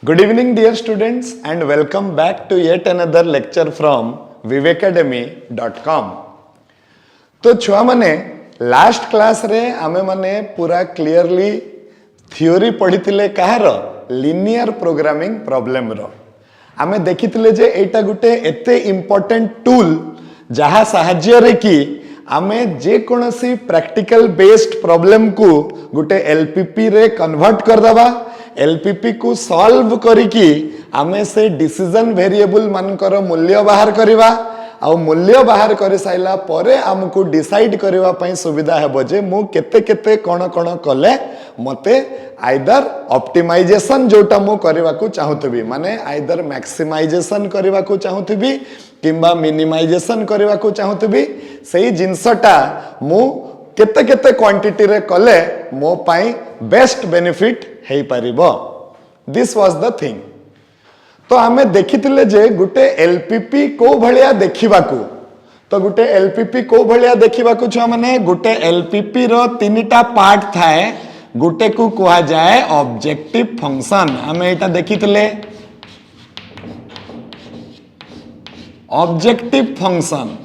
Good evening, dear students, and welcome back to yet another lecture from vivacademy.com. तो छुआ माने last class रे आमे माने पूरा क्लियरली थियोरी पढ़ी थिले कहार लिनियर प्रोग्रामिंग प्रॉब्लम रो आमे देखिथिले जे एटा गुटे एते इंपोर्टेंट टूल जहा साहाଯ୍य रे कि आमे जे कोनसी प्रैक्टिकल बेस्ड प्रॉब्लम को गुटे एलपीपी रे कन्वर्ट कर दबा एलपीपी को सॉल्व करिकी आमे से डिसीजन वेरिएबल मानकर मूल्य बाहर करिवा आ मूल्य बाहर कर साइला परे आमको डिसाइड करबा पई सुविधा हेबो जे मु केते केते कोन कोन कले मते आइदर ऑप्टिमाइजेशन जोटा मु करबा को चाहूतबी माने आइदर मैक्सिमाइजेशन करबा को चाहूतबी किंबा मिनिमाइजेशन करबा को चाहूतबी सेही जिंसटा मु केते केते क्वांटिटी रे कले मो पई बेस्ट बेनिफिट हेई परिबो दिस वाज द थिंग। तो आमे देखिथिले जे गुटे एलपीपी को भलिया देखिबाकू तो गुटे एलपीपी को भलिया देखिबाकू छ माने गुटे एलपीपी रो तीनटा पार्ट थाए गुटे को कहा जाए ऑब्जेक्टिव फंक्शन आमे एटा देखिथिले ऑब्जेक्टिव फंक्शन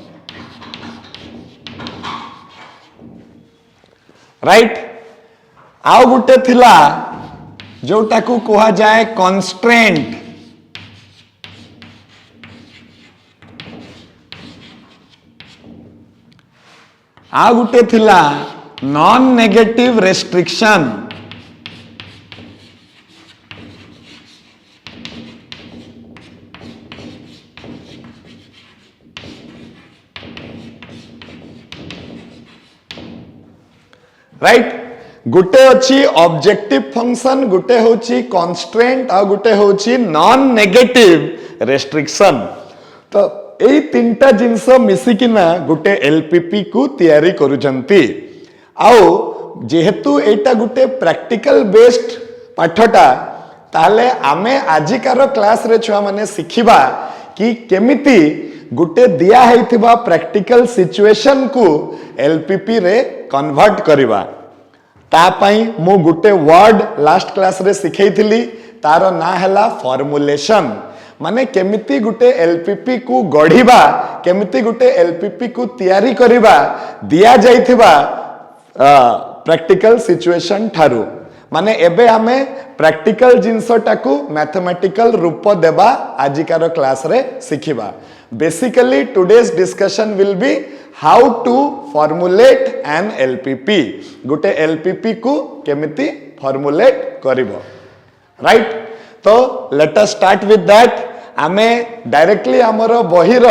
राइट आउ गुटे थिला जोटा को कहा जाए कॉन्स्ट्रेंट आ गुटे थिला नॉन नेगेटिव रेस्ट्रिक्शन राइट गुटे अछि ऑब्जेक्टिव फंक्शन गुटे होछि कॉन्स्ट्रेंट आ गुटे होछि नॉन नेगेटिव रेस्ट्रिक्शन। तो एई तीनटा जिंस मिसिकिना गुटे एलपीपी को तैयारी करूचंती आउ जेहेतु एटा गुटे प्रैक्टिकल बेस्ड पाठटा ताले आमे आजिकार क्लास रे छुआ माने सिखिबा कि केमिति गुटे दिया हेतिबा प्रैक्टिकल सिचुएशन को एलपीपी रे कन्वर्ट करिबा ता पई मु गुटे वर्ड लास्ट क्लास रे सिखै थिली तारो ना हैला फॉर्मुलेशन माने केमिति गुटे एलपीपी को गढ़िबा केमिति गुटे एलपीपी को तैयारी करिबा दिया जाइथिबा प्रैक्टिकल सिचुएशन ठारू माने एबे आमे प्रैक्टिकल जिंसटा को मैथमेटिकल रूप देबा आजिकार क्लास रे सिखिबा। Basically today's discussion will be how to formulate an LPP गुटे एलपीपी को केमिति फॉर्मुलेट करिवो राइट। तो let us start with that आमे डायरेक्टली हमरो बहिर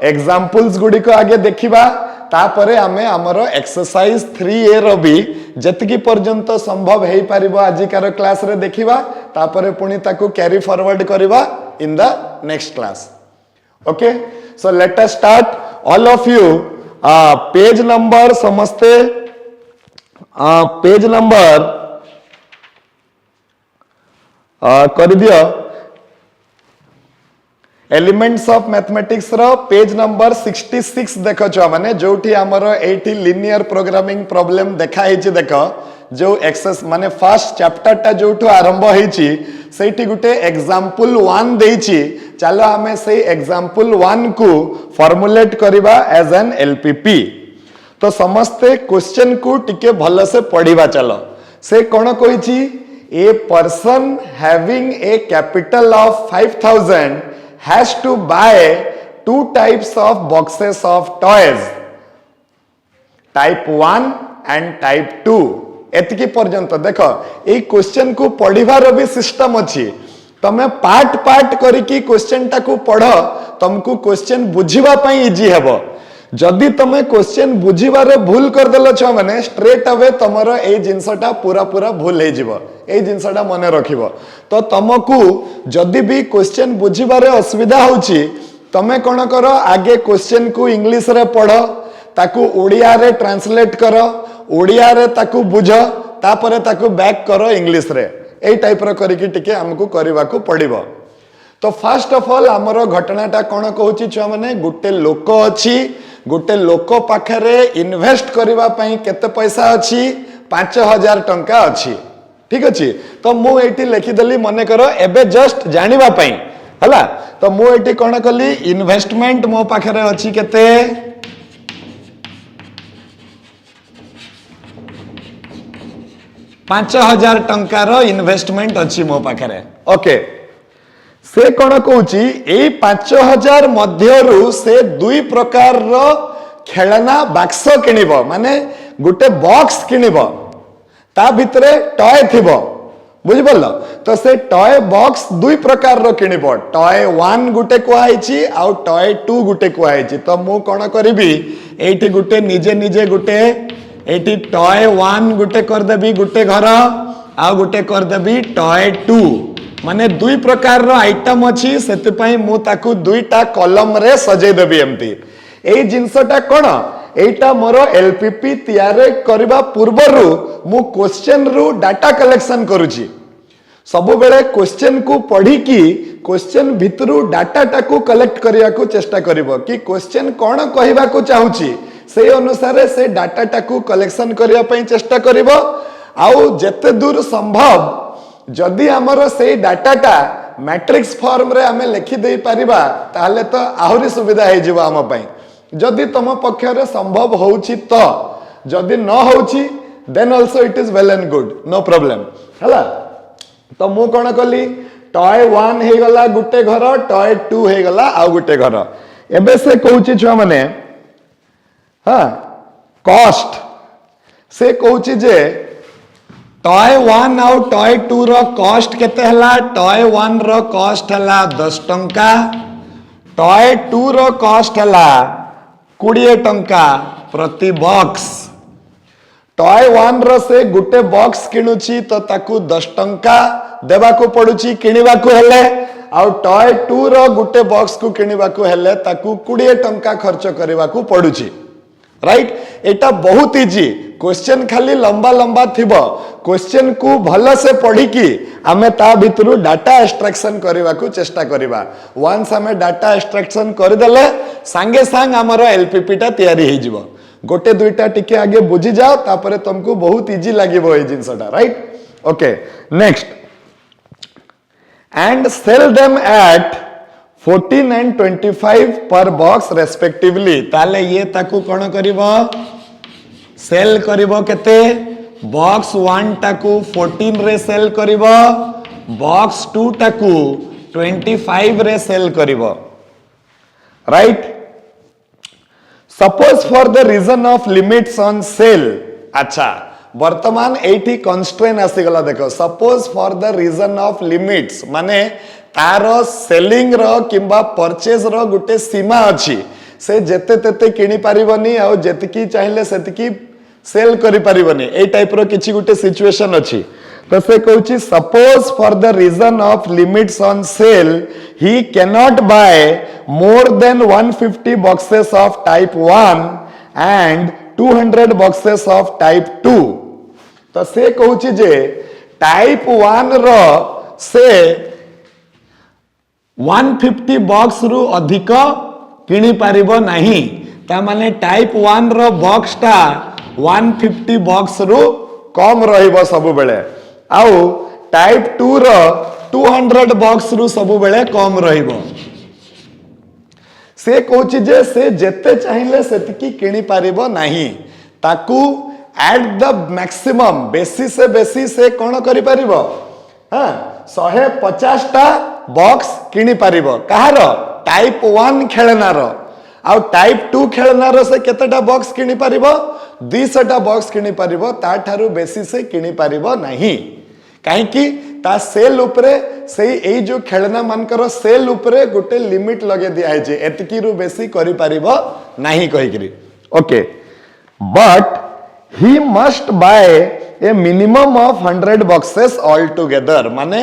एग्जांपल्स गुडी को आगे देखिबा तापरे आमे हमरो एक्सरसाइज 3a रो भी जतकी पर्यंत संभव हेई परिबो आजिकार क्लास रे देखिबा तापरे पुनी ताको कैरी फॉरवर्ड करिबा in the next class. Okay so let us start all of you page number समझते पेज नंबर कर दियो एलिमेंट्स ऑफ मैथमेटिक्स रो पेज नंबर 66 देखो छुआ माने जोठी हमरो 80 लिनियर प्रोग्रामिंग प्रॉब्लम देखा हेची देखो जो एक्सेस माने फर्स्ट चैप्टर टा जोठो आरंभ हेची सेठी गुटे एग्जांपल 1 देइची चलो हमें से एग्जांपल 1 को फॉर्मुलेट करिबा एज एन एलपीपी। तो समस्ते क्वेश्चन को टिके भलो से पढ़िबा चलो से कोन कहिची a person having a capital of 5000 has to buy two types of boxes of toys type 1 and type 2 एतकी पर्यंत देखो ए क्वेश्चन को पढ़िबार भी सिस्टम अछि तमे पार्ट पार्ट करिकी क्वेश्चन टा को पढ़ तुमको क्वेश्चन बुझिबा पई इजी हेबो जदि तमे क्वेश्चन बुझिबारे भूल कर देलो छ माने स्ट्रेट अवे तमरो ए जिंसटा पूरा पूरा भूल हे जिवो ए जिंसटा मने रखिबो। तो तुमको जदि भी क्वेश्चन बुझिबारे असुविधा होची तमे कोन करो आगे क्वेश्चन को इंग्लिश रे पढ़ो ताकू ओडिया रे ट्रांसलेट करो ओडिया रे ताकू बुझो तापरे ताकू बैक करो इंग्लिश रे ए टाइप रो करिकी टिके हमकु करिबा को पड़िबो। तो फर्स्ट ऑफ ऑल हमरो घटनाटा कोन कहूची छ माने गुटे लोक अछि गुटे लोक पाखरे इन्वेस्ट करिबा पई केते पैसा अछि 5000 टंका अछि ठीक अच्छे तो मुझे लिखिदेली मन कर एबे जस्ट जानिबा पई हला तो मुझे कौन कली इन्वेस्टमेंट मो पाखे अच्छी केते 5,000 टंकार इन्वेस्टमेंट अच्छी मो पाखे ओके से कौन कहूची 5,000 मध्यरु से दुई प्रकार रो खेलना बाक्स किनिब माने गुटे बॉक्स किनिब ता भितरे टॉय थिबो बुझिपल तो से टॉय बॉक्स दुई प्रकार रो किनिब टॉय 1 गुटे कुआइची आउ टॉय 2 गुटे कुआइची तो मु कोन करिबी एठी गुटे निजे निजे गुटे एठी टॉय 1 गुटे कर देबी गुटे घर आ गुटे कर देबी टॉय 2 माने दुई प्रकार रो आइटम अछि सेति पई मु ताकू दुईटा कॉलम रे सजै देबी एम्ति ए जिंसटा कोन एटा मोर एलपीपी तैयार करबा पूर्वरु मु क्वेश्चन रु डाटा कलेक्शन करूची सब बेले क्वेश्चन को पढ़ी की क्वेश्चन भितरु डाटा टाकू कलेक्ट करिया को चेष्टा करिवो कि क्वेश्चन कोन कहबा को चाहूची से अनुसार से डाटा टाकू कलेक्शन करिया पई चेष्टा करिवो आउ जते दूर संभव जदि हमर से डाटाटा मैट्रिक्स फॉर्म रे हमें लिखि दे परिबा ताहले तो आहुरी सुविधा हे जिवो हम पई जदि तुम पक्षरे संभव होउची तो जदि न होउची then also it is well and good no problem हला तो मु कोन कली टॉय 1 हे गला गुटे घर टॉय 2 हे गला आ गुटे घर एबे से कहूची छुआ माने हां कॉस्ट से कहूची जे टॉय 1 आउ टॉय 2 रो कॉस्ट केते हला टॉय 1 रो कॉस्ट हला 10 टंका टॉय 2 रो कॉस्ट हला 20 टंका प्रति बॉक्स टॉय 1 रो से गुटे बॉक्स किनुची तो ताकू 10 टंका देबा को पडुची किनिबा को हेले आउ टॉय 2 रो गुटे बॉक्स को किनिबा को हेले ताकू 20 टंका खर्च करबा को पडुची राइट एटा बहुत इजी क्वेश्चन खाली लंबा लंबा थिबो क्वेश्चन को भलो से पढ़ी की आमे ता भितरु डाटा एक्सट्रैक्शन करबा को चेष्टा करबा वंस हमें डाटा एक्सट्रैक्शन कर देले संगे संग हमर एलपीपी टा तैयारी हे जिवो गोटे दुईटा टिके आगे बुझी जाओ तापरे तुमको बहुत इजी लागिवो ए जिंसटा right okay next and sell them at 14 and 25 पर बॉक्स रेस्पेक्टिवली ताले ये ताकू कोन करिवो सेल करिवो केते बॉक्स 1 टाकू 14 रे सेल करिवो बॉक्स 2 टाकू 25 रे सेल करिवो right suppose for the reason of limits on sale अच्छा वर्तमान एठी कंस्ट्रेन आसी गला देखो suppose for the reason of limits माने तारो सेलिंग रो किंबा परचेज रो गुटे सीमा अछि से जेते तेते किनी परिबनी आ जेतिकी चाहिले सेतिकी सेल करि परिबनी ए टाइप रो किछि गुटे सिचुएशन अछि तो से कहूची suppose for the reason of limits on sale he cannot buy more than 150 boxes of type 1 and 200 boxes of type 2 तो से कहूची जे टाइप 1 रो से 150 बॉक्स रु अधिक किनी पारिबो नाही ता माने टाइप 1 रो बॉक्स टा 150 बॉक्स रु कम रहिबो सब बेले आउ टाइप 2 रो 200 बॉक्स रु सब बेले कम रहिबो से कहूची जे से जेते चाहिले सेतिकी किनी पारिबो नाही ताकू एट द मैक्सिमम बेसी से कोन करि पारिबो हां 150 टा बॉक्स किनी पारिबो कहार टाइप 1 खेलनार आउ टाइप 2 खेलनार से केतेटा बॉक्स किनी पारिबो 200 टा बॉक्स किनी पारिबो ता ठारू बेसी से किनी पारिबो नाही काहे कि ता सेल उपरे सेही एई जो खेलना मानकर सेल उपरे गोटे लिमिट लगे दिया है जे एतकी रु बेसी करि पारिबो नाही कहि करी okay but he must bye A minimum of 100 boxes all together माने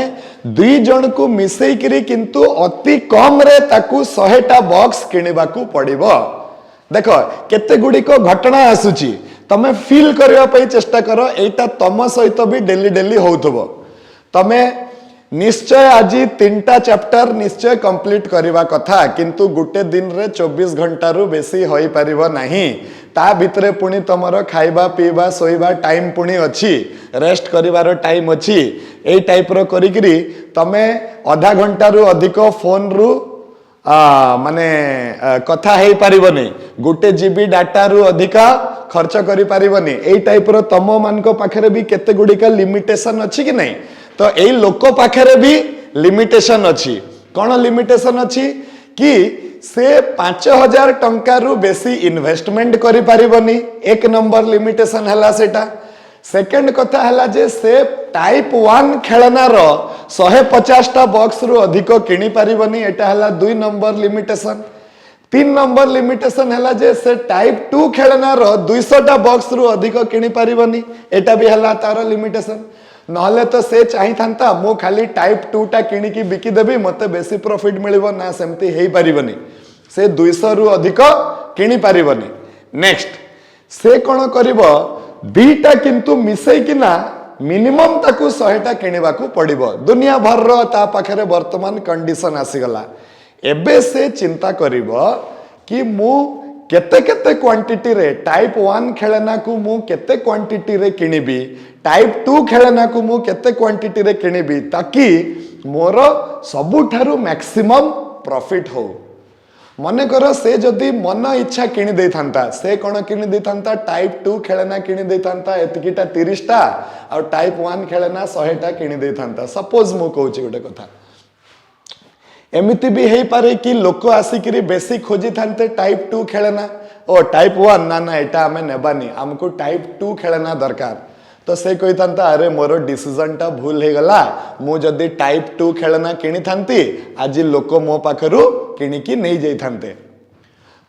दुई जन को मिसई करी किंतु अति कम रे ताकू 100 टा बॉक्स किनिबा को पड़िबो देखो केते गुडी को घटना आसुची तमे फील करबा पई चेष्टा करो एटा तम सहित भी डेली डेली होउथबो तमे निश्चय आज 3टा चैप्टर निश्चय कंप्लीट करबा कथा किंतु गुटे दिन रे 24 घंटा रु बेसी होई परिबो नाही ता भितरे पुनी तमरो खाइबा पीबा सोइबा टाइम पुनी अछि रेस्ट करिवार टाइम अच्छी ए टाइप रो करिकरी तमे आधा घंटा रु अधिक फोन रु माने कथा हेई पारिबनी गोटे जीबी डाटा रु अधिक खर्च करि पारिबनी ए टाइप रो तमो मान को पाखरे भी केते गुडिका लिमिटेशन अछि कि नहीं तो ए लोक पाखरे भी लिमिटेशन अछि कोन लिमिटेशन अछि कि से 5000 टंका रु बेसी इन्वेस्टमेंट करि पारिबनी एक नंबर लिमिटेशन हला सेटा सेकंड कथा हला जे से टाइप 1 खेलना रो 150 टा बॉक्स रु अधिक किनी पारिबनी एटा हला 2 नंबर लिमिटेशन 3 नंबर लिमिटेशन हला जे से टाइप 2 खेलना रो 200 टा बॉक्स रु अधिक किनी पारिबनी एटा भी हला तार लिमिटेशन नहले तो से चाहि थांता मो खाली टाइप 2 टा किनी की बिकी देबी मते बेसी प्रॉफिट मिलिबो ना सेमती हेई पारिबनी से 200 रु अधिक किनी पारिबनी नेक्स्ट से कोन करिवो दीटा किंतु मिसई किना मिनिमम ताकू 100 टा किनिबाकू पड़िबो दुनिया भर रो ता पाखरे वर्तमान कंडीशन आसी गला एबे से चिंता करिवो कि मु केते केते क्वांटिटी रे टाइप 1 खेलना को मु केते क्वांटिटी रे किनिबी टाइप 2 खेलना को मु केते क्वांटिटी रे किनिबी ताकि मोर सबुठारु मैक्सिमम प्रॉफिट हो मने करो से जदी मन इच्छा किनी दे थांता से कोन किनी दे थांता टाइप 2 खेलना किनी दे थांता एतकीटा 30 टा और टाइप 1 खेलना 100 टा किनी दे थांता सपोज मु कहूची गोटे कथा एमिति भी हेई पारे कि लोक आसिकरी बेसी खोजी थांते टाइप 2 खेलना ओ टाइप 1 ना ना एटा हमें नेबानी हमको टाइप 2 खेलना दरकार तो से कही था अरे मोर डिसीजन टा भूल हो गला मु जदी टाइप 2 खेलना किनी थांती आज लोक मो पाखरु किनिकी नहीं जाई थांते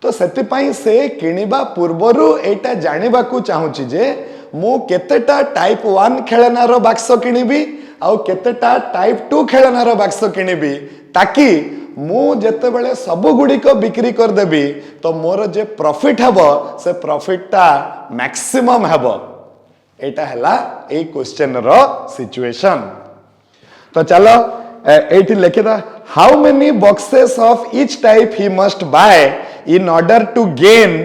तो सेति पई से किनिबा पूर्वरु एटा जानिबा को चाहूची जे मु केतेटा टाइप 1 खेलना रो बाक्स किनिबी आउ केतेटा टाइप 2 खेलना रो बाक्स किनिबी ताकि मु जेते बेले सब गुडी को बिक्री कर देबी तो मोर जे प्रॉफिट हबो से प्रॉफिट टा मैक्सिमम हबो एटा हला ए क्वेश्चन रो सिचुएशन तो चलो एठी लिखिदा how many boxes of each type he must buy in order to gain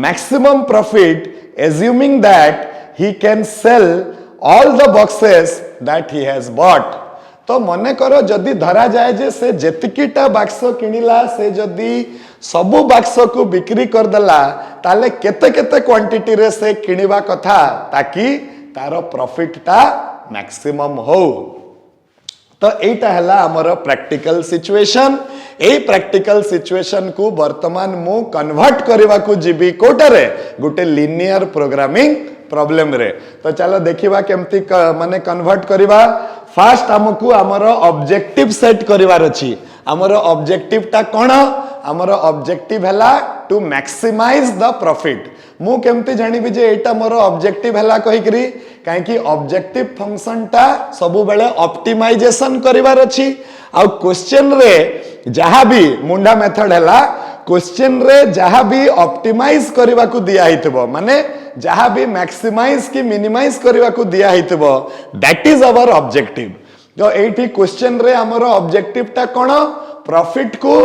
maximum profit assuming that he can sell all the boxes that he has bought तो मने करो जदि धरा जाए जे से जेतिकीटा बाक्स किनिला से जदि सबु बाक्स को बिक्री कर देला ताले केते केते क्वांटिटी रे से किनिबा कथा ताकि तारो प्रॉफिट टा मैक्सिमम हो तो एटा हला हमर practical situation a practical situation को वर्तमान मु कन्वर्ट करबा को जीबी कोटरे गुटे लिनियर प्रोग्रामिंग प्रॉब्लम रे तो चलो देखिबा केमती माने कन्वर्ट करबा फास्ट हमकु हमर ऑब्जेक्टिव सेट करिवार अछि हमर ऑब्जेक्टिव ता कोन हमर ऑब्जेक्टिव हला टू मैक्सिमाइज द प्रॉफिट मु केमती जानिबि जे एटा मोर ऑब्जेक्टिव हला कहि करी काहे कि ऑब्जेक्टिव फंक्शन ता सबु बेले ऑप्टिमाइजेशन करिवार अछि आ क्वेश्चन रे जहा भी मुंडा मेथड हला क्वेश्चन रे जहा भी ऑप्टिमाइज करबा को दिया हितबो माने जहा भी मैक्सिमाइज की मिनिमाइज करबा को दिया हितबो दैट इज आवर ऑब्जेक्टिव तो एठी क्वेश्चन रे हमर ऑब्जेक्टिव ता कोन प्रॉफिट को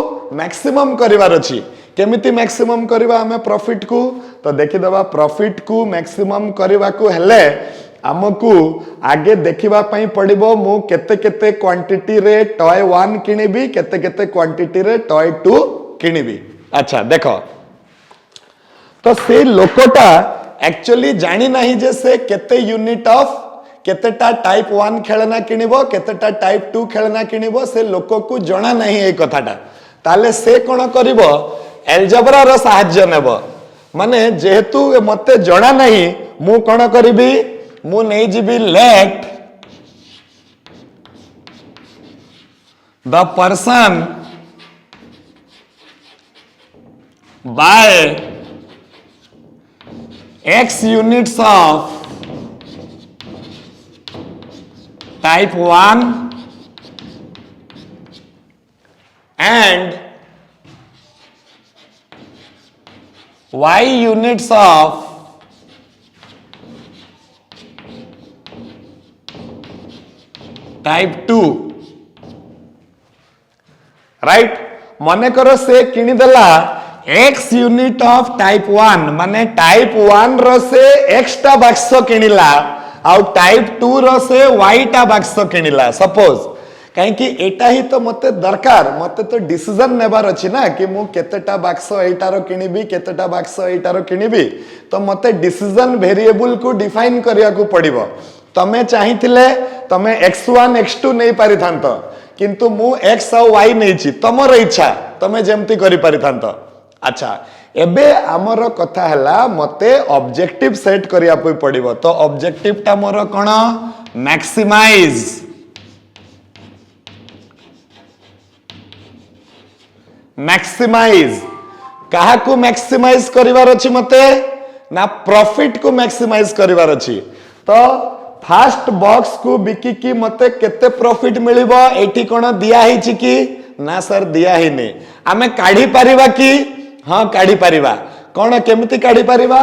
मैक्सिमम करिवार अछि केमिति मैक्सिमम करबा हमें प्रॉफिट को तो देखि दबा प्रॉफिट को मैक्सिमम करबा को हेले हमकु आगे देखिबा पई पड़िबो मु केते केते क्वांटिटी रे टॉय 1 किनिबी केते केते क्वांटिटी रे टॉय 2 किनिबी अच्छा देखो तो से लोकोटा एक्चुअली जानी नहीं जे से केते यूनिट ऑफ केतेटा टाइप 1 खेलना किनिबो केतेटा टाइप 2 खेलना किनिबो से लोको को जणा नहीं ए कथाटा ताले से कोन करिवो एल्जेब्रा रो सहाय्य नेबो माने जेहेतु मते जणा नहीं मु कोन करिबी मु नै जिबी let the person by x units of type 1 and y units of type 2 right मने करो से किनी देला x यूनिट ऑफ टाइप 1 माने टाइप 1 रो से एक्स्ट्रा बाक्स किनिला आउ टाइप 2 रो से y टा बाक्स किनिला सपोज कहीं कि एटा ही तो मते दरकार मते तो डिसीजन नेबार अछि ना कि मु केतेटा बाक्स एटारो किनिबी केतेटा बाक्स एटारो किनिबी तो मते डिसीजन वेरिएबल को डिफाइन करिया को पड़िबो तमे चाहिथिले तमे x1 x2 नै पारिथांत किंतु मु x और y नै छी तमर इच्छा तमे जेमति करि पारिथांत अच्छा एबे हमर कथा हला मते ऑब्जेक्टिव सेट करिया पड़िबो तो ऑब्जेक्टिव टा मोर कोन मैक्सिमाइज कहा को मैक्सिमाइज करिवार अछि मते ना प्रॉफिट को मैक्सिमाइज करिवार अछि तो फर्स्ट बॉक्स को बिकी की मते केते प्रॉफिट मिलिबो एठी कोन दिया हि छि कि ना सर दिया हि नै आमे काढी परिबा कि हां काढी परिबा कोन केमिति काढी परिबा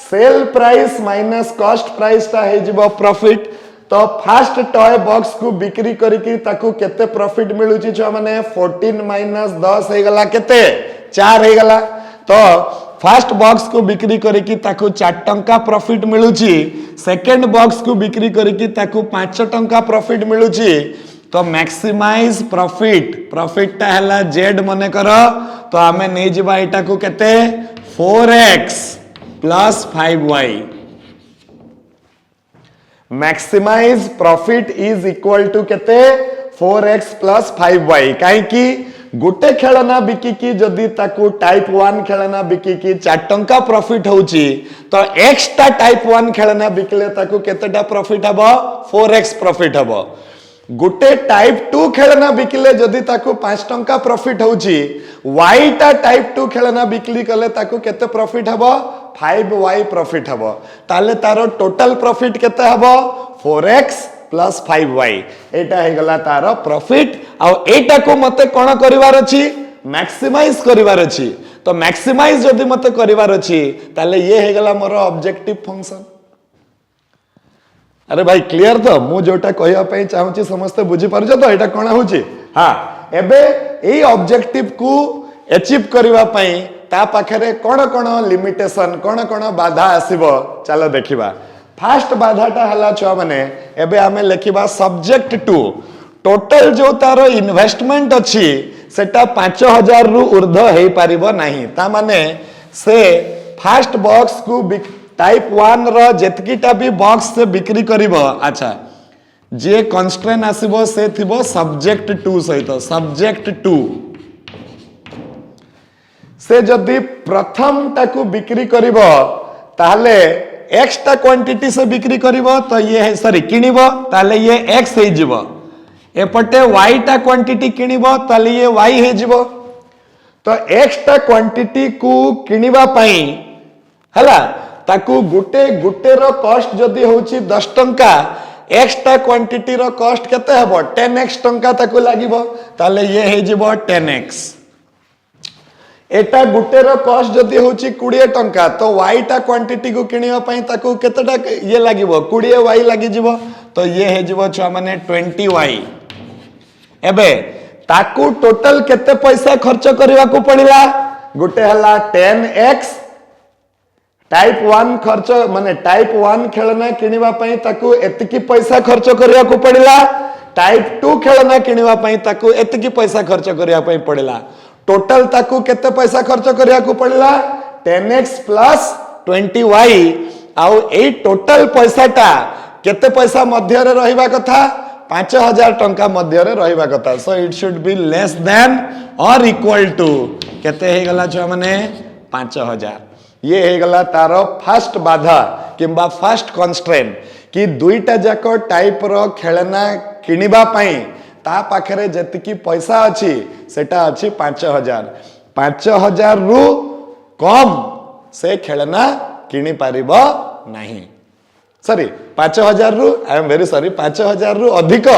sale price minus cost price ता हे जिवो प्रॉफिट तो फर्स्ट टॉय बॉक्स को बिक्री करिकी ताकू केते प्रॉफिट मिलुची छ माने 14 माइनस 10 हे गला केते 4 हे गला तो फर्स्ट बॉक्स को बिक्री करिकी ताकू 4 टंका प्रॉफिट मिलुची सेकंड बॉक्स को बिक्री करिकी ताकू 5 टंका प्रॉफिट मिलुची तो मैक्सिमाइज प्रॉफिट ता हला z मने करो तो हमें नै जिबा एटा को केते 4x + 5y maximize profit is equal to केते 4x + 5y काई कि गुटे खेलना बिकी की जदी ताकू टाइप 1 खेलना बिकी की 4 टंका प्रॉफिट होउची तो x टा टाइप 1 खेलना बिकले ताकू केतेटा प्रॉफिट हबो 4x प्रॉफिट हबो गुटे टाइप 2 खेलना बिकले जदी ताकू 5 टंका प्रॉफिट होउची y टा टाइप 2 खेलना बिकली कले ताकू केते प्रॉफिट हबो 5y प्रॉफिट हबो ताले तारो टोटल प्रॉफिट केते हबो 4x + 5y एटा हे गला तारो प्रॉफिट आ एटा को मते कोन करिवार अछि मैक्सिमाइज करिवार अछि तो मैक्सिमाइज जदी मते करिवार अछि ताले ये हे गला मोर ऑब्जेक्टिव फंक्शन अरे भाई क्लियर तो मु जोटा कहया पई चाहूची समस्त बुझी परछ तो एटा कोन होची हां एबे एई ऑब्जेक्टिव को अचीव करिवा पई ता पाखरे कोन कोन लिमिटेशन कोन कोन बाधा आसीबो चलो देखिबा फर्स्ट बाधाटा हला छ माने एबे हमें लिखिबा सब्जेक्ट टू टोटल जो तारो इन्वेस्टमेंट अछि सेटा 5000 रु ऊर्ध्व हे पारिबो नाही ता माने से फर्स्ट बॉक्स को टाइप 1 रो जेतकीटा भी बॉक्स से बिक्री करिवो अच्छा जे कंस्ट्रेंट आसीबो से थिबो सब्जेक्ट 2 सहित सब्जेक्ट 2 से जदी प्रथम टाकू बिक्री करिवो ताले x टा क्वांटिटी से बिक्री करिवो तो ये है सॉरी किनिवो ताले ये x हे जिवो एपटे y टा क्वांटिटी किनिवो ताले ये y हे जिवो तो x टा क्वांटिटी को किनिबा पई हला ताकू गुटे रो कॉस्ट जदी होची 10 टंका x टा क्वांटिटी रो कॉस्ट केते हबो 10x टंका ताकू लागिवो ताले ये हे जिवो 10x एटा गुटे रो कॉस्ट जदी होची 20 टंका तो y टा क्वांटिटी को किनिबा पई ताकू केतेटा ये लागिवो 20y लागि जिवो तो ये हे जिवो छ माने 20y एबे ताकू टोटल केते पैसा खर्च करबा को पड़िला गुटे हला 10x टाइप 1 खर्च माने टाइप 1 खेलना किनिबा पई ताकू एतकी पैसा खर्च करिया को पड़िला टाइप 2 खेलना किनिबा पई ताकू एतकी पैसा खर्च करिया पई पड़िला टोटल ताकू केते पैसा खर्च करिया को पड़िला 10x + 20y आउ ए टोटल पैसाटा केते पैसा मध्य रे रहिबा कथा 5000 टंका मध्य रे रहिबा कथा so it should be less than और इक्वल टू केते हे गला छ माने 5000 ये हे गला तारो फर्स्ट बाधा किंबा फर्स्ट कंस्ट्रेंट कि दुईटा जाको टाइप रो खेलना किनिबा पई ता पाखरे जतिकी पैसा अछि सेटा अछि 5000 रु कम से खेलना किनि पारिबो नाही सॉरी 5000 रु आई एम वेरी सॉरी 5000 रु अधिक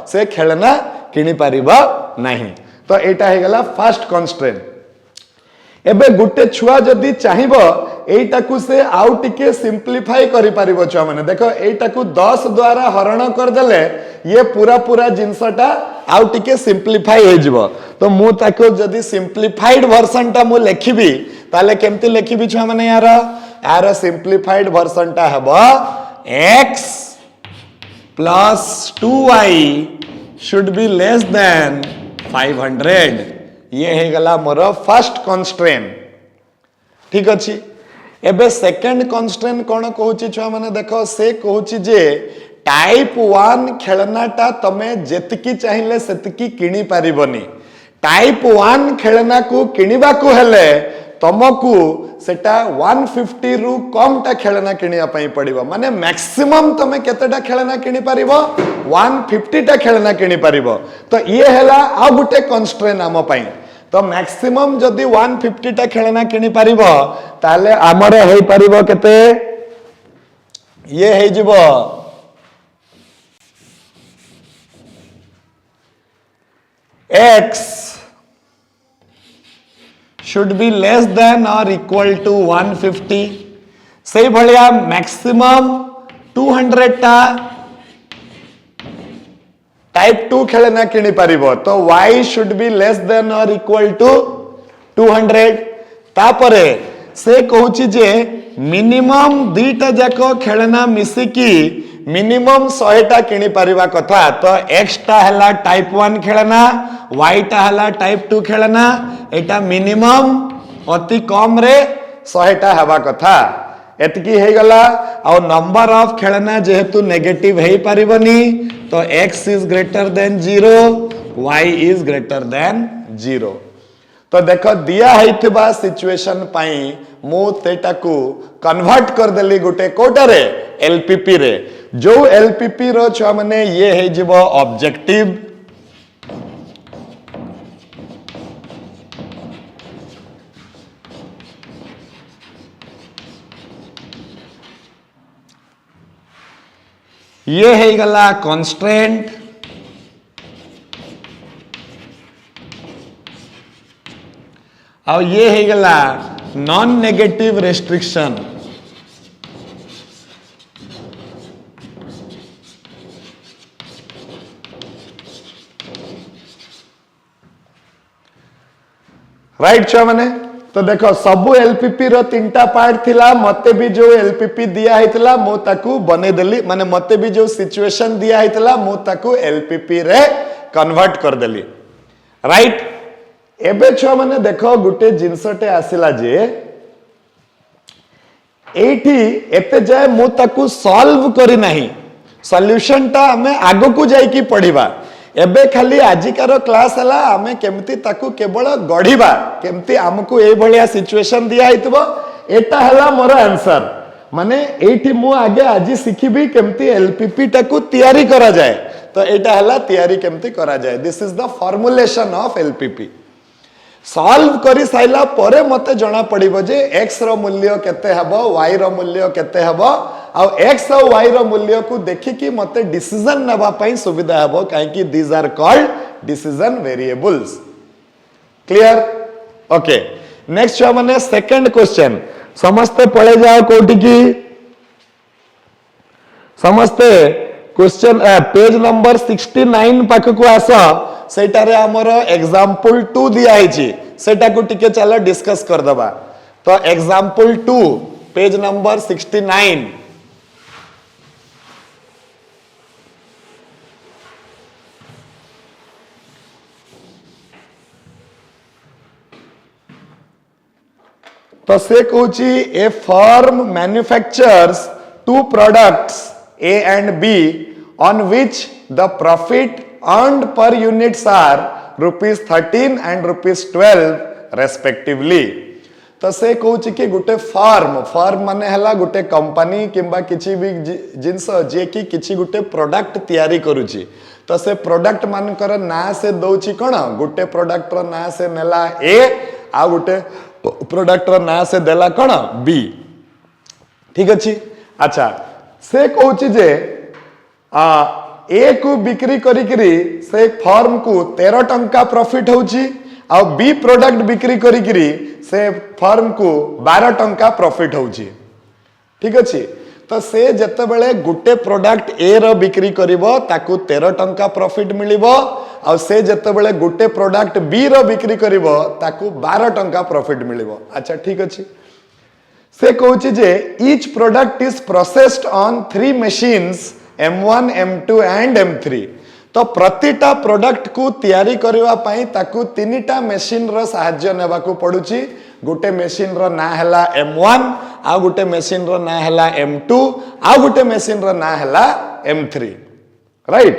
से खेलना किनि पारिबो नाही तो एटा हे गला फर्स्ट कंस्ट्रेंट एबे गुटे छुआ जदी चाहिबो एटाकू से आउ टिके सिंपलीफाई करि पारिबो छुआ माने देखो एटाकू 10 द्वारा हरण कर देले ये पूरा जिंसटा आउ टिके सिंपलीफाई हे जिवो तो मु ताको जदी सिंपलीफाइड वर्जन टा मु लेखिबी ताले केमति लेखिबी छुआ माने यार सिंपलीफाइड वर्जन टा हबो x plus 2y should be less than 500 ये है गला मोर फर्स्ट कॉन्स्ट्रेंट ठीक अच्छी एबे सेकंड कॉन्स्ट्रेंट कौन कहूची छुआ माने देखो से कहूची जे टाइप 1 खेलनाटा तमे जेतकी चाहिए सेतकी किनी पारिबनी टाइप 1 खेलना को किनिबा को हेले तुमको सेटा 150 रु कम टा खेलना किनिया पई पड़िबो माने मैक्सिमम तमे केतेटा खेलना किनि पारिबो 150 टा खेलना किनि पारिबो तो ये हेला आ गुटे कॉन्स्ट्रेंट आम पई तो मैक्सिमम जदि 150 टा खेलना किनि पारिबो ताले हमर हेई पारिबो केते ये हेई जिवो x should be less than or equal to 150 सही भलिया मैक्सिमम 200 टा टाइप 2 खेलना किनि पारिबो तो y should be less than or equal to 200 तापरे से कहूची जे मिनिमम दीटा जाको खेलना मिसिकी मिनिमम 100 टा किनि पारिबा कथा तो x टा हला टाइप 1 खेलना y टा हला टाइप 2 खेलना एटा मिनिमम अति कम रे 100 टा हवा कथा एतकी हे गला और नंबर ऑफ खेलना जेहेतु नेगेटिव हे पारिबनी तो x is greater than 0 y is greater than 0 तो देखो दिया हैथिबा सिचुएशन पाई मु तेटाकू कन्वर्ट कर देली गुटे कोटरे एलपीपी रे जो एलपीपी रो छुआ माने ये है जीवो ऑब्जेक्टिव ये है गला कॉन्स्ट्रेंट और ये है गला नॉन नेगेटिव रेस्ट्रिक्शन राइट छुआ माने तो देखो सबु एलपीपी रो तीनटा पार्ट थिला मते भी जो एलपीपी दिया हैतला मो ताकू बने देली माने मते भी जो सिचुएशन दिया हैतला मो ताकू एलपीपी रे कन्वर्ट कर देली राइट एबे छुआ माने देखो गुटे जिंसटे आसिला जे एठी एते जाय मो ताकू सॉल्व करी नाही सॉल्यूशन टा हमें आगो को जाई की पढ़िबा एबे खाली आजिकार क्लास हला हमें केमती ताकू केवल गढ़िबा केमती हमकू ए भलिया सिचुएशन दिया हितबो एटा हला मोर आंसर माने एठी मु आगे आजी सिखिबी केमती एलपीपी टाकू तैयारी करा जाए तो एटा हला तैयारी केमती करा जाए this is the formulation of LPP solve करी साइला परे मते जणा पड़िबो जे x रो मूल्य केते हबो y रो मूल्य केते हबो आ x और y रो मूल्य को देखि कि मते डिसीजन नबा पई सुविधा हबो काहे कि these are called decision variables clear okay next जो माने सेकंड क्वेश्चन समस्ते पढ़े जाओ कोठी की समस्ते क्वेश्चन पेज नंबर 69 पाख को आसो सेटारे हमर एग्जांपल 2 दिया है सेटा को टिके चलो डिस्कस कर दबा तो एग्जांपल 2 पेज नंबर 69 तो से कहूची a firm manufactures two products A and B on which the profit earned per units are ₹13 and ₹12 respectively तो से कहूची कि गुटे फर्म माने हला गुटे कंपनी किंबा किछि भी जिंस जे कि किछि गुटे प्रोडक्ट तैयारी करूची तो से प्रोडक्ट मानकर ना से दउची कोन गुटे प्रोडक्ट रो ना से नेला ए आ गुटे प्रोडक्ट रो ना से देला कोन बी ठीक अछि अच्छा से कहूची जे ए को बिक्री करी से फर्म को 13 टंका प्रॉफिट होची आ बी प्रोडक्ट बिक्री करी से फर्म को 12 टंका प्रॉफिट होची ठीक अछि तो से जते बेले गुटे प्रोडक्ट ए रो बिक्री करिवो ताकू 13 टंका प्रॉफिट मिलिवो आ से जते बेले गुटे प्रोडक्ट बी रो बिक्री करिवो ताकू 12 टंका प्रॉफिट मिलिवो अच्छा ठीक अछि से कहूची जे each product is processed on 3 machines M1 M2 and M3 तो प्रतिटा प्रोडक्ट को तैयारी करबा पई ताकू तीनटा मशीन रो सहाय्य नेबा को पडुची गोटे मशीन रो ना हला M1 आ गोटे मशीन रो ना हला M2 आ गोटे मशीन रो ना हला M3 राइट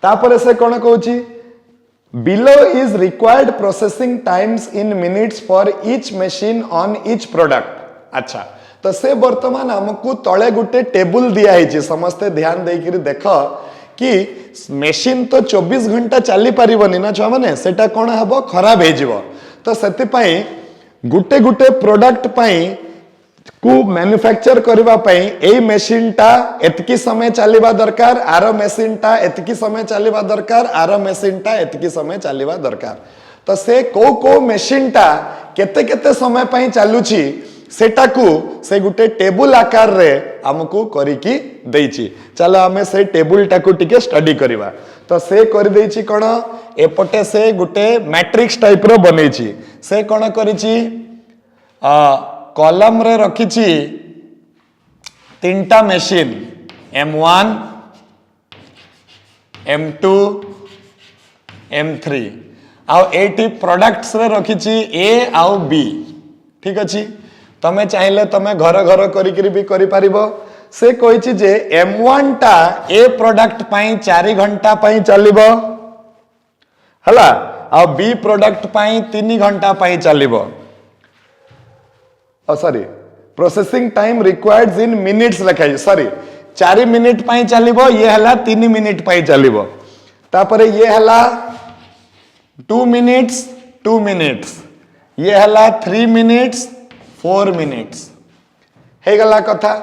तापर से कोन कहूची below is required processing times in minutes for each machine on each product अच्छा तो से वर्तमान हमकू तळे गुटे टेबल दिया है समस्ते ध्यान देकरी देख कि मशीन तो 24 घंटा चली पारिबनी ना छुआ माने सेटा कोन हबो खराब हे जिवो तो सेति पई गुटे गुटे प्रोडक्ट पई को मैन्युफैक्चर करबा पई एई मशीन टा एतकी समय चलीबा दरकार आरो मशीन टा एतकी समय चलीबा दरकार आरो मशीन टा एतकी समय चलीबा दरकार तो से को मशीन टा केते केते समय पई चालुची सेटा को से गुटे टेबल आकार रे हमकू करिकी देइची चलो हमें से टेबल टा को टिके स्टडी करबा तो से कर देइची कोन एपटे से गुटे मैट्रिक्स टाइप रो बनेची से कोन करिची कॉलम रे रखिची तीनटा मशीन M1 M2 M3 आउ एटी प्रोडक्ट्स रे रखिची A आउ B ठीक अछि तमे चाहिले तमे घर घर करी भी करि परिबो से कहिची जे M1 टा A प्रोडक्ट पई 4 घंटा पई चलिबो हला आ B प्रोडक्ट पई 3 घंटा पई चलिबो sorry processing time required in minutes लिखाई सॉरी 4 मिनिट पई चलिबो ये हला 3 मिनिट पई चलिबो तापरे ये हला 2 मिनिट्स 2 मिनिट्स ये हला 3 मिनिट्स 4 मिनिट्स हे गला कथा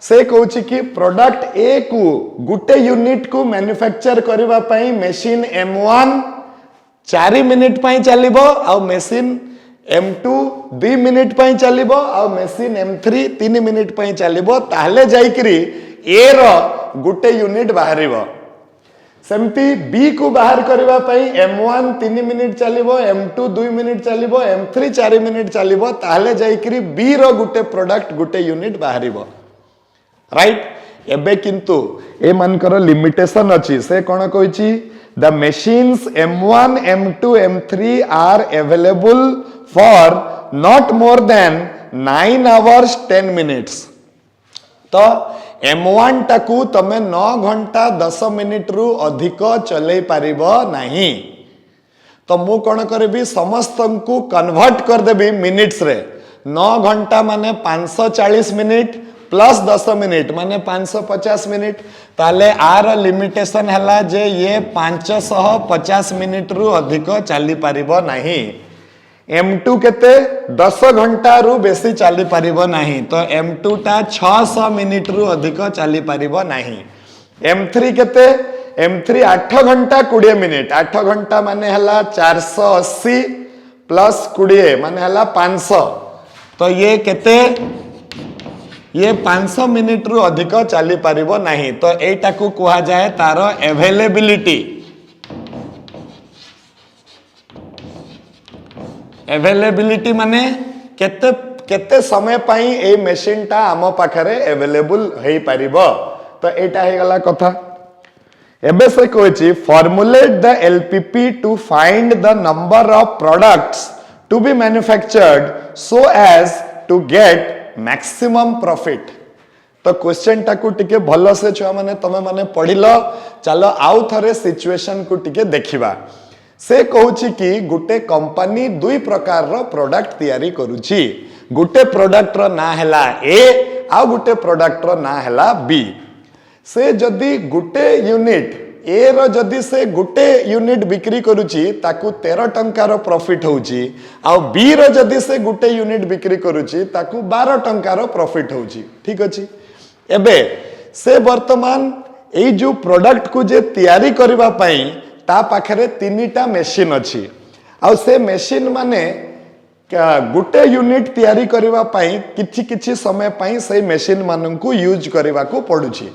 से कहूची कि प्रोडक्ट ए को गुटे यूनिट को मैन्युफैक्चर करबा पई मशीन M1 4 मिनिट पई चलिबो आ मशीन M2 2 मिनिट पई चलिबो आ मशीन M3 3 मिनिट पई चलिबो ताहले जाईकरी ए रो गुटे यूनिट बाहरिबो सेमती B को बाहर करबा पई M1 3 मिनिट चलिबो M2 2 मिनिट चलिबो M3 4 मिनिट चलिबो ताहले जाईकरी B रो गुटे प्रोडक्ट गुटे यूनिट बाहरिबो राइट एबे किंतु ए मानकर लिमिटेशन अछि से कोन कहैछि the machines M1 M2 M3 are available for not more than 9 hours 10 minutes तो M1 टाकू तमे 9 घंटा 10 मिनिट रु अधिक चलै पारिबो नाही तो मु कोन करबी समस्त को कन्वर्ट कर देबी मिनिट्स रे 9 घंटा माने 540 मिनिट प्लस 10 मिनिट माने 550 मिनिट ताले आर लिमिटेशन हला जे ये 550 मिनिट रु अधिक चली पारिबो नाही M2 केते 10 घंटा रु बेसी चली पारिबो नाही तो M2 टा 600 मिनिट रु अधिक चली पारिबो नाही M3 केते M3 8 घंटा 20 मिनिट 8 घंटा माने हला 480 प्लस 20 माने हला 500 तो ये केते ये 500 मिनिट रु अधिक चली पारिबो नाही तो एटा को कहा जाए तारो अवेलेबिलिटी अवेलेबिलिटी माने केते केते समय पाई ए मशीन टा आम पाखरे अवेलेबल हेई पारिबो तो एटा हे गला कथा एबे से कहछि formulate the LPP to find the number of products to be manufactured so as to get maximum profit तो क्वेश्चन टाकू टिके भलो से छुआ माने तमे माने पढिलो चलो आउ थरे सिचुएशन को टिके देखिबा से कहूची कि गुटे कंपनी दुई प्रकार रो प्रोडक्ट तैयारी करूची गुटे प्रोडक्ट रो ना हैला ए आ गुटे प्रोडक्ट रो ना हैला बी से जदी गुटे यूनिट ए रो जदी से गुटे यूनिट बिक्री करूची ताकू 13 टंका रो प्रॉफिट होउची आ बी रो जदी से गुटे यूनिट बिक्री करूची ताकू 12 टंका रो प्रॉफिट होउची ठीक अछि एबे से वर्तमान एई जो प्रोडक्ट को जे तैयारी करबा पई ता पाखरे तीनटा मशीन अछि आ से मशीन माने गुटे यूनिट तैयारी करबा पई किछि किछि समय पई से मशीन मानन को यूज करबा को पडुची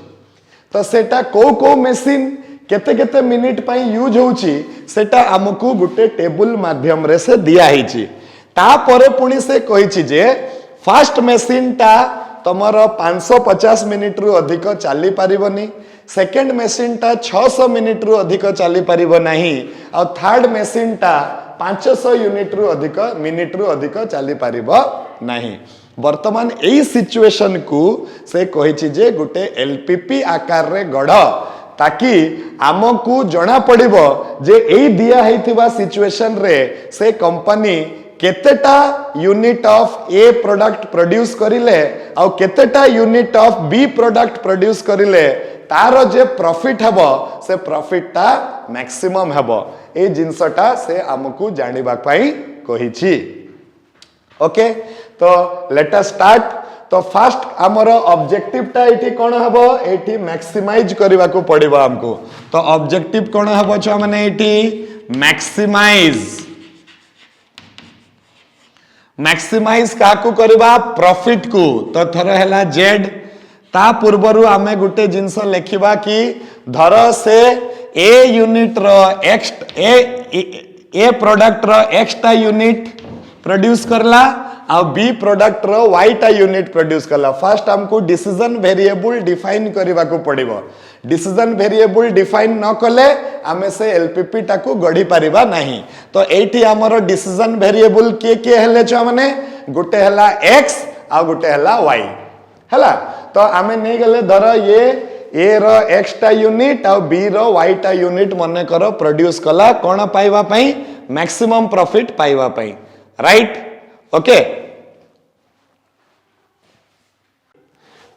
तो सेटा को मशीन केते केते मिनिट पई यूज होउची सेटा हमकू गुटे टेबल माध्यम रे से दिया हिची ता परे पुनी से कहिची जे फर्स्ट मशीन टा तमर 550 मिनिट रु अधिक चली पारिबनी, सेकेंड मेसीन टा 600 मिनिट रु अधिक चली पारिबो नाही, आ थर्ड मेसीन टा 500 यूनिट रु अधिक मिनिट रु अधिक चली पारिबो नाही। वर्तमान एई सिचुएशन को से कहिछि जे गुटे एलपीपी आकार रे गढ़, ताकि आमको जना पड़िबो जे एई दिया हेतिबा सिचुएशन रे से कंपनी केतेटा unit of A product produce करिले आ केतेटा unit of B product produce करिले तार जे प्रॉफिट हबो से प्रॉफिट टा मैक्सिमम हबो। ए जिंसटा से आमको जानिबा पई कहिछि। ओके, तो लेट अस स्टार्ट। तो फास्ट आमर ऑब्जेक्टिव टा एठी कोन हबो, एठी मैक्सिमाइज करबा को पड़िबो हमको। तो ऑब्जेक्टिव कोन हबो छ माने एठी मैक्सिमाइज काकू करबा, प्रॉफिट को। तो थर हैला जेड, ता पूर्वरु आमे गुटे जिंस लेखिबा कि धर से a unit row x A product row एक्सटा unit produce करला आ बी प्रोडक्ट रो वाई टा यूनिट प्रोड्यूस करला। फर्स्ट हमको डिसीजन वेरिएबल डिफाइन करबा को पड़िबो। डिसीजन वेरिएबल डिफाइन न कले आमे से एलपीपी टाकू गढ़ी पारिबा नहीं। तो एठी हमरो डिसीजन वेरिएबल के हेले छ माने गुटे हला x आ गुटे हला y हला। तो आमे नै गले धर ये ए रो x टा यूनिट आ b रो y टा यूनिट मने करो प्रोड्यूस कला कोन पाइबा पई, मैक्सिमम प्रॉफिट पाइबा पई, राइट। ओके,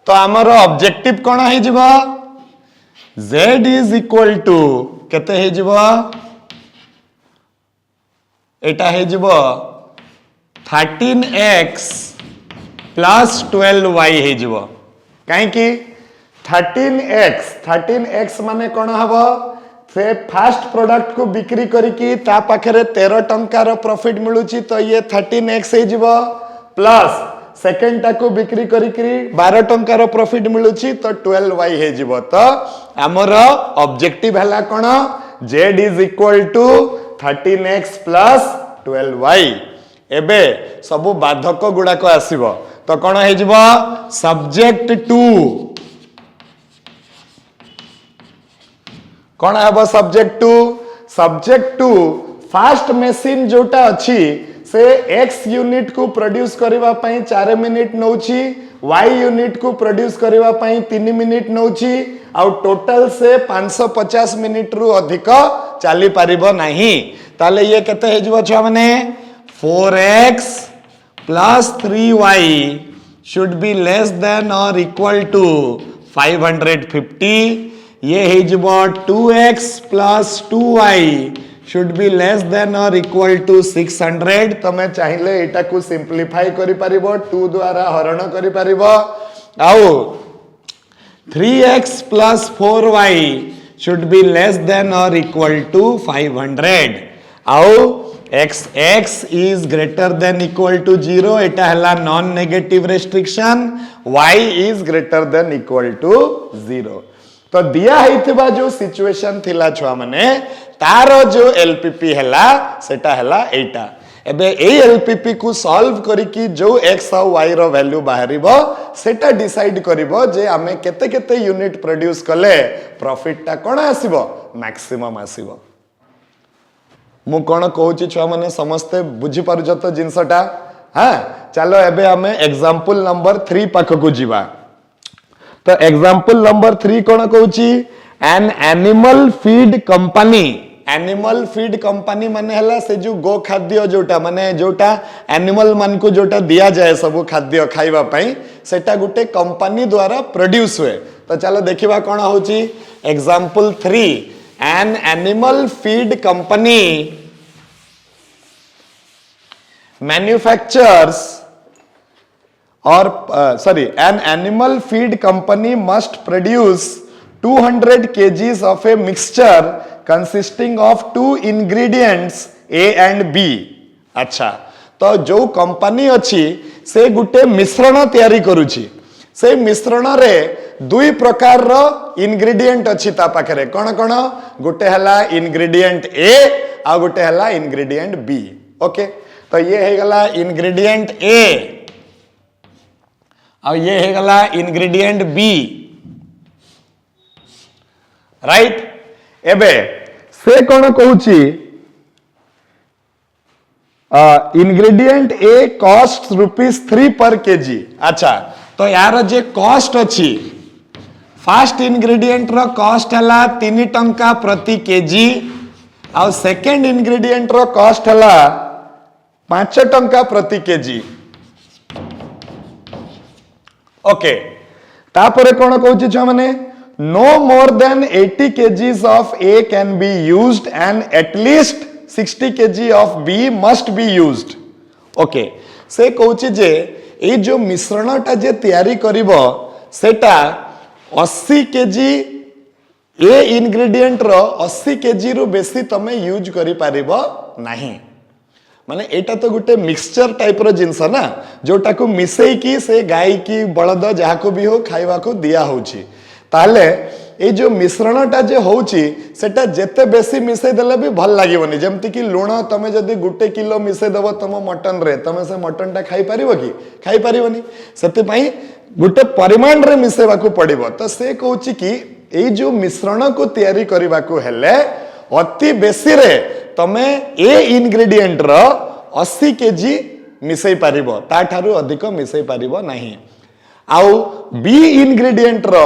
तो आमर ऑब्जेक्टिव कोन हे जिवो, z इज इक्वल टू केते हे जिवो, एटा हे जिवो 13x प्लस 12y हे जिवो। काहे कि 13x माने कोन हबो, से फास्ट प्रोडक्ट को बिक्री करिकी ता पाखरे 13 टंकार प्रॉफिट मिलुची, तो ये 13x हे जिवो प्लस सेकेंड टाको बिक्री करिकी 12 टंकार प्रॉफिट मिलुची, तो 12y हे जिवो। तो हमर ऑब्जेक्टिव हला कोन, z is equal to 13x plus 12y। एबे सब बाधक गुडा को आसीबो, तो कोन हे जिवो, सब्जेक्ट टू कोन हबो, सब्जेक्ट टू फास्ट मशीन जोटा अछि से x यूनिट को प्रोड्यूस करबा पई 4 मिनिट नउची, y यूनिट को प्रोड्यूस करबा पई 3 मिनिट नउची, आ टोटल से 550 मिनिट रु अधिक चली पारिबो नहीं। ताले ये केते हे जिवो छ माने 4x plus 3y should be less than और इक्वल टू 550। ये हे जिवो 2x plus 2y should be less than or equal to 600। तमे चाहिले एटा को सिंपलीफाई करि परिबो, 2 द्वारा हरण करि परिबो, आउ 3x plus 4y should be less than or equal to 500। आउ x is greater than equal to 0, एटा हला non negative restriction, y is greater than equal to 0। तो दिया हेतिबा जो सिचुएशन थिला छुआ माने तारो जो एलपीपी हैला सेटा हैला एटा। एबे ए एलपीपी को सॉल्व करिकी जो x और y रो वैल्यू बाहरिबो सेटा डिसाइड करिबो जे आमे केते केते यूनिट प्रोड्यूस कले प्रॉफिट ता कोन आसीबो, मैक्सिमम आसीबो। मु कोन कहूची छुआ माने समस्ते बुझी पारुछ तो जिंसटा। हां, चलो एबे आमे एग्जांपल नंबर 3 पाख को जीवा। तो एग्जांपल नंबर 3 कोन कहूची, an animal feed company. Animal feed company माने हला से जो गो खाद्य जोटा माने जोटा एनिमल मान को जोटा दिया जाए सब खाद्य खाइबा पई सेटा गुटे कंपनी द्वारा प्रोड्यूस हुए। तो चलो देखिबा कोन होची। Example 3, an animal feed company manufactures or an animal feed company must produce 200 kgs of a mixture consisting of 2 ingredients A and B। अच्छा, तो जो कंपनी अच्छी से गुटे मिश्रण तैयारी करुची, से मिश्रण रे दुई प्रकार रो इंग्रेडिएंट अच्छी ता पाखरे। कोन कोन, गुटे हला इंग्रेडिएंट A आ गुटे हला इंग्रेडिएंट B। ओके, तो ये हे गला इंग्रेडिएंट A आ ये है गला इंग्रेडिएंट बी राइट एबे से कौन कहूची इंग्रेडिएंट ए कॉस्ट ₹3 पर केजी अच्छा तो यार जे कॉस्ट अच्छी फर्स्ट इंग्रेडिएंट रो कॉस्ट हला 3 टंका प्रति केजी आ सेकंड इंग्रेडिएंट रो कॉस्ट हला 5 टंका प्रति केजी ओके तापरे कौन कहूची छ माने no more than 80 kgs of A can be used and at least 60 kg of B must be used okay से कहूची जे ए जो मिश्रणटा जे तैयारी करिवो सेटा 80 केजी ए इंग्रेडिएंट रो 80 केजी रु बेसी तमे यूज करि पारिबो नाही माने एटा तो गुटे मिक्सचर टाइप रो जिंस ना जोटा को मिसई की से गाय की बळद जहा को भी हो खाइबा को दिया होची ताले ए जो मिश्रणटा जे होची सेटा जेते बेसी मिसई देले भी भल लागिवनी जेमति कि लूण तमे जदी गुटे किलो मिसई देबो तम मटन रे तमे से मटन टा खाई परिबो कि खाई परिबोनी सेते पई गुटे परिमाण रे मिसेबा को पड़िबो तो से कहूची कि ए जो मिश्रण को तैयारी करबा को हेले अति बेसी रे तमे ए इंग्रेडिएंट रो 80 केजी मिसई पारिबो ता ठारू अधिक मिसई पारिबो नाही आउ बी इंग्रेडिएंट रो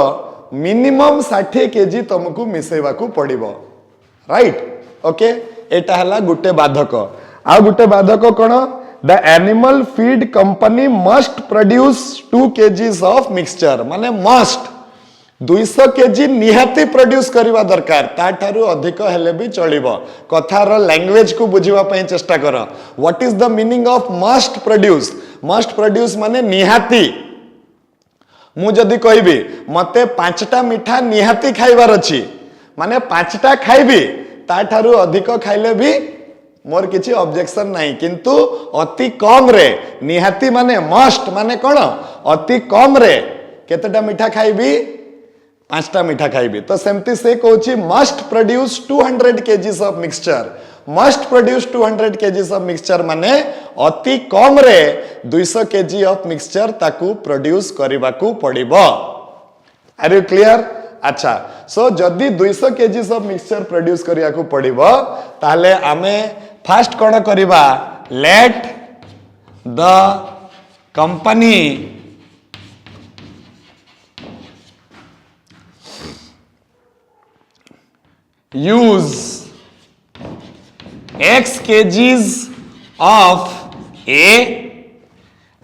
मिनिमम 60 केजी तुमको मिसेवा को पड़िबो राइट ओके एटा हला गुटे बाधक आ गुटे बाधक कोन the animal feed company must produce 2 kgs of mixture माने मस्ट 200 केजी निहाती प्रोड्यूस करबा दरकार ता ठारू अधिक हेले भी चलिबो कथार लैंग्वेज को बुझिबा पई चेष्टा कर what is the meaning of must produce माने निहाती मु जदि कहबी मते 5टा मिठा निहाती खाइबार अछि माने 5टा खाइबी ता ठारू अधिक खाइले भी मोर किछि ऑब्जेक्शन नाही किंतु अति कम रे निहाती माने मस्ट माने कोन अति कम रे केतेटा मिठा खाइबी 5टा मिठा खाइबी तो सेमती से कहूची must produce 200 kgs of mixture must produce 200 kgs of mixture माने अति कम रे 200 kg ऑफ मिक्सचर ताकू प्रोड्यूस करबा को पड़िबो आर यू क्लियर अच्छा सो जदी 200 kgs ऑफ मिक्सचर प्रोड्यूस करिया को पड़िबो ताले आमे फर्स्ट कोन करबा let the company use x kgs of A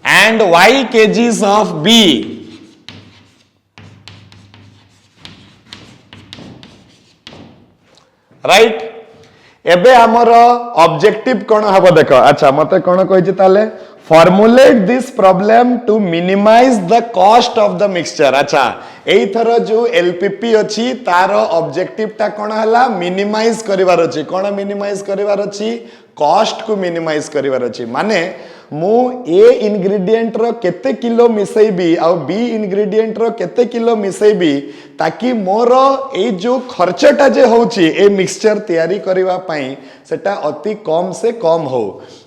and y kgs of B right एबे हमर ऑब्जेक्टिव कोन हबो देखो अच्छा मते कोन कहि ताले formulate this problem to minimize the cost of the mixture अच्छा एई थरो जो एलपीपी अछि तार ऑब्जेक्टिव ता कोन हला मिनिमाइज करिवार अछि कोन मिनिमाइज करिवार अछि कॉस्ट को मिनिमाइज करिवार अछि माने मु ए इंग्रेडिएंट रो केते किलो मिसैबी आ बी इंग्रेडिएंट रो केते किलो मिसैबी ताकि मोर ए जो खर्चटा जे होछि ए मिक्सचर तैयारी करिवा पई सेटा अति कम से कम हो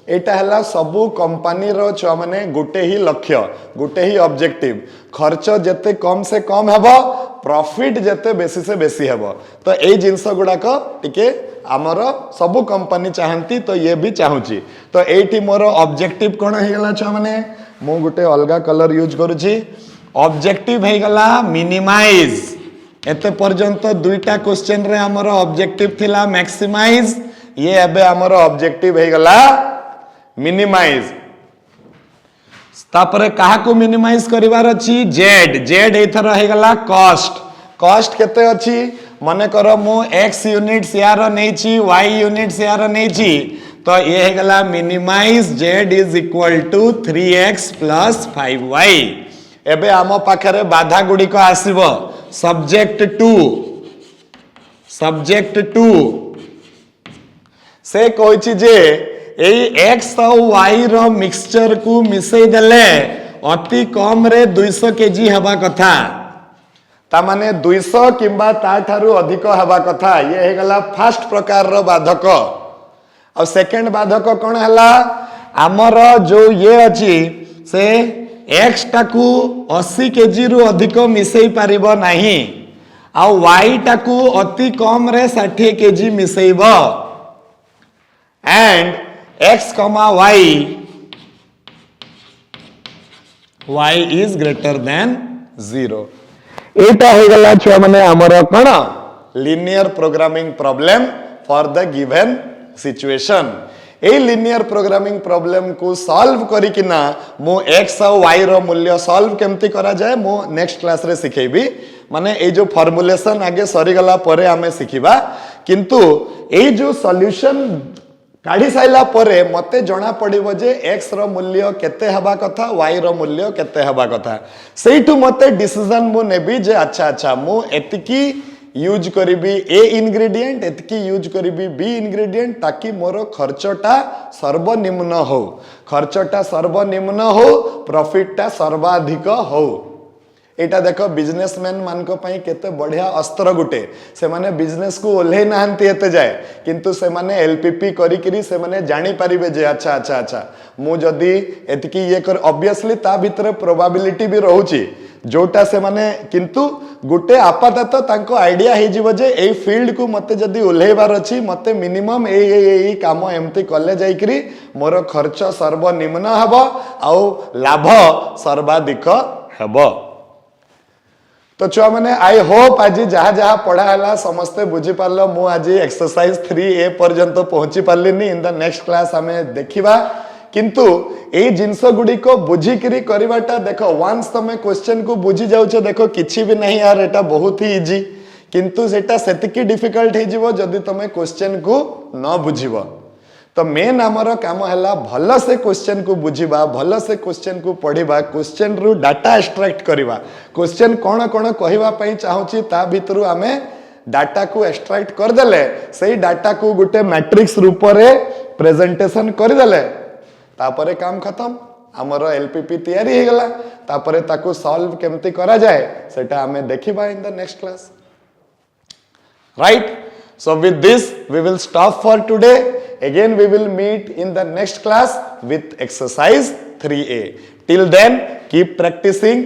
एटा हला सबु कंपनी रो छ माने गुटे ही लक्ष्य गुटे ही ऑब्जेक्टिव खर्च जते कम से कम हेबो प्रॉफिट जते बेसी से बेसी हेबो तो ए जिंस गुडा को टिके आमर सबु कंपनी चाहंती तो ये भी चाहूची तो एठी मोर ऑब्जेक्टिव कोन हे गला छ माने मु गुटे अलगा कलर यूज करूची ऑब्जेक्टिव हे गला मिनिमाइज एते पर्यंत दुईटा क्वेश्चन रे हमर ऑब्जेक्टिव थिला मैक्सिमाइज ये एबे हमर ऑब्जेक्टिव हे गला मिनिमाइज तापरे कहा को मिनिमाइज करिवार अछि जेड एथर हे गला कॉस्ट केते अछि माने करो मु x यूनिट्स यार नै छी y यूनिट्स यार नै छी तो ये हे गला minimize z is equal to 3x + 5y एबे आम पाखरे बाधा गुडी को आसीबो सब्जेक्ट टू से कहछि जे एई x और y रो मिक्सचर को मिसई देले अति कम रे 200 केजी हबा कथा ता माने 200 किंबा ता ठारू अधिक हबा कथा ये हे गला फर्स्ट प्रकार रो बाधक और सेकंड बाधक कोन हला हमर जो ये अछि से एक्स टाकू 80 केजी रु अधिक मिसई पारिबो नाही आ वाई टाकू अति कम रे 60 केजी मिसैब and x comma y is greater than 0 एटा हो गला छुआ माने हमर कोन linear programming problem for the given situation a linear programming problem को सॉल्व करिकिना मो x और y रो मूल्य सॉल्व केमती करा जाए मो नेक्स्ट क्लास रे सिखेबी माने ए जो फॉर्मुलेशन आगे सरी गला परे हमें सिखिबा किंतु ए जो सॉल्यूशन काढ़ी साइला परे मते जणा पड़िबो जे x रो मूल्य केते हबा कथा y रो मूल्य केते हबा कथा सेइटु मते डिसीजन मु नेबी जे अच्छा अच्छा मु एतिकी यूज करीबी ए इनग्रेडिएंट एतकी यूज करीबी बी इनग्रेडिएंट ताकि मोर खर्चटा सर्वनिम्न हो खर्चटा सर्वनिम्न हो प्रॉफिटटा सर्वाधिक हो एटा देखो बिजनेसमैन मान को पई केते बढ़िया अस्त्र गुटे से माने बिजनेस को ओल्हे नाहंती एते जाए किंतु से माने एलपीपी करी करी से माने जानी परिबे जे अच्छा अच्छा अच्छा मु जदी एतकी ये कर ऑब्वियसली ता भीतर प्रोबेबिलिटी भी रहउची जोटा से माने किंतु गुटे आपातत तांको आइडिया हे जीवो जे ए फील्ड को मते जदी ओल्हेबार अछि मते मिनिमम ए काम एमती कले जाई करी मोर खर्च सर्वनिम्न हबो आ लाभ सर्वाधिक हबो तो छुआ मैंने आई होप आज जहाँ जहाँ पढ़ा है समस्ते बुझी पार्ल मु आज एक्सरसाइज 3A पर्यंत पहुंची पार्लिनी इन द नेक्स्ट क्लास हमें देखिबा किंतु ए जिंस गुडी को बुझिकरी करिवाटा देखो वंस तमे क्वेश्चन को बुझी जाउछो देखो किछि भी नहीं यार एटा बहुत ही इजी किंतु सेटा सेतिकी डिफिकल्ट हे जीवो जदी तमे क्वेश्चन को न बुझिबो तो मेन आमर काम है भल से क्वेश्चन को बुझा भल से क्वेश्चन को पढ़ा क्वेश्चन रु डाटा एक्सट्रैक्ट करवा क्वेश्चन कौन कौन कहवाई चाहूँगी ता भितर आम डाटा को एक्सट्रैक्ट करदेले से डाटा को गोटे मैट्रिक्स रूप में प्रेजेंटेशन करदेले तापरे काम खत्म आमर एलपीपी तैयारी हो गला तापरे ताको सॉल्व केमती करा जाए सेटा आमे देखिबा इन the next class right so with this we will stop for today again we will meet in the next class with exercise 3A till then keep practicing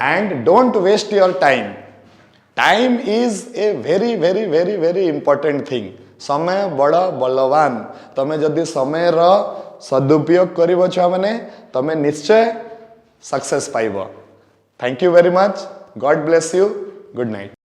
and don't waste your time is a very very very very important thing समय बड़ा बलवान तमे जदि समय रो सदुपयोग करिवो छ माने तमे निश्चय सक्सेस पाइबो thank you very much God bless you good night